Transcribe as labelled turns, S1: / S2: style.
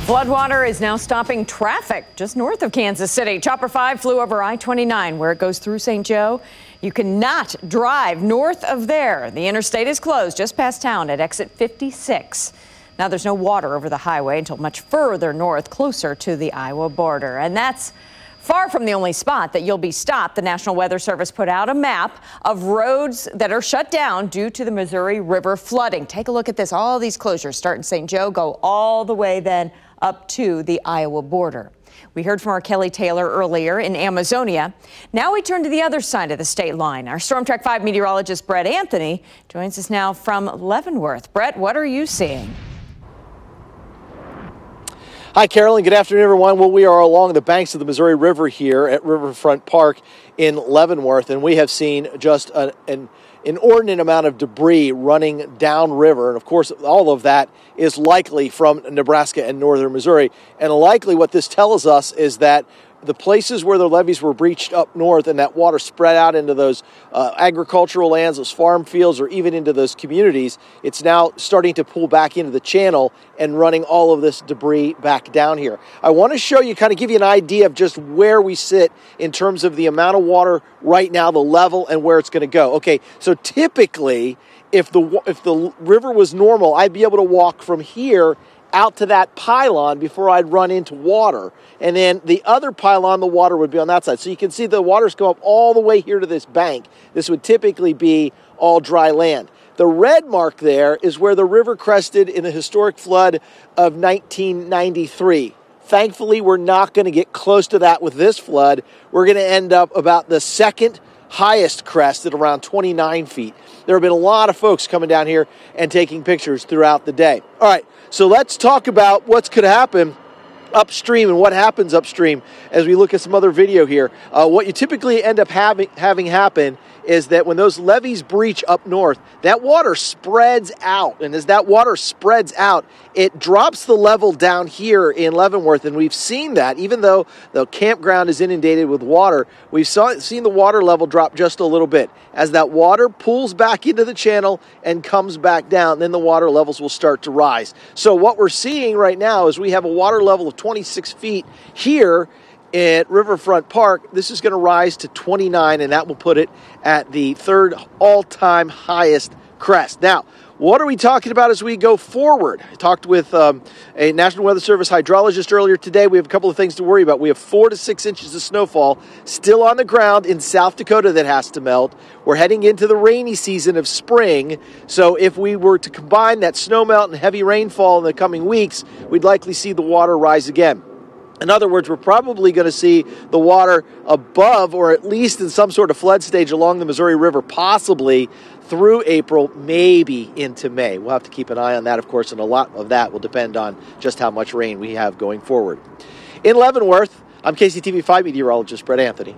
S1: Floodwater is now stopping traffic just north of Kansas City. Chopper 5 flew over I-29 where it goes through St. Joe. You cannot drive north of there. The interstate is closed just past town at exit 56. Now there's no water over the highway until much further north, closer to the Iowa border. And that's far from the only spot that you'll be stopped. The National Weather Service put out a map of roads that are shut down due to the Missouri River flooding. Take a look at this. All these closures start in St. Joe, go all the way then up to the Iowa border. We heard from our Kelly Taylor earlier in Amazonia. Now we turn to the other side of the state line. Our Storm Track 5 meteorologist Brett Anthony joins us now from Leavenworth. Brett, what are you seeing?
S2: Hi, Carolyn. Good afternoon, everyone. Well, we are along the banks of the Missouri River here at Riverfront Park in Leavenworth, and we have seen just an inordinate amount of debris running downriver. And, of course, all of that is likely from Nebraska and northern Missouri. And likely what this tells us is that the places where the levees were breached up north and that water spread out into those agricultural lands, those farm fields, or even into those communities, it's now starting to pull back into the channel and running all of this debris back down here. I want to show you, kind of give you an idea of just where we sit in terms of the amount of water right now, the level, and where it's going to go. Okay, so typically, if the river was normal, I'd be able to walk from here out to that pylon before I'd run into water. And then the other pylon, the water would be on that side. So you can see the water's go up all the way here to this bank. This would typically be all dry land. The red mark there is where the river crested in the historic flood of 1993. Thankfully, we're not going to get close to that with this flood. We're going to end up about the second highest crest at around 29 feet. There have been a lot of folks coming down here and taking pictures throughout the day. All right, so let's talk about what's could happen upstream and what happens upstream as we look at some other video here. What you typically end up having happen is that when those levees breach up north, that water spreads out. And as that water spreads out, it drops the level down here in Leavenworth. And we've seen that, even though the campground is inundated with water, we've seen the water level drop just a little bit. As that water pulls back into the channel and comes back down, then the water levels will start to rise. So what we're seeing right now is we have a water level of 26 feet here at Riverfront Park. This is going to rise to 29, and that will put it at the third all-time highest crest. Now, what are we talking about as we go forward? I talked with a National Weather Service hydrologist earlier today. We have a couple of things to worry about. We have 4 to 6 inches of snowfall still on the ground in South Dakota that has to melt. We're heading into the rainy season of spring. So if we were to combine that snow melt and heavy rainfall in the coming weeks, we'd likely see the water rise again. In other words, we're probably going to see the water above or at least in some sort of flood stage along the Missouri River, possibly through April, maybe into May. We'll have to keep an eye on that, of course, and a lot of that will depend on just how much rain we have going forward. In Leavenworth, I'm KCTV5 meteorologist Brett Anthony.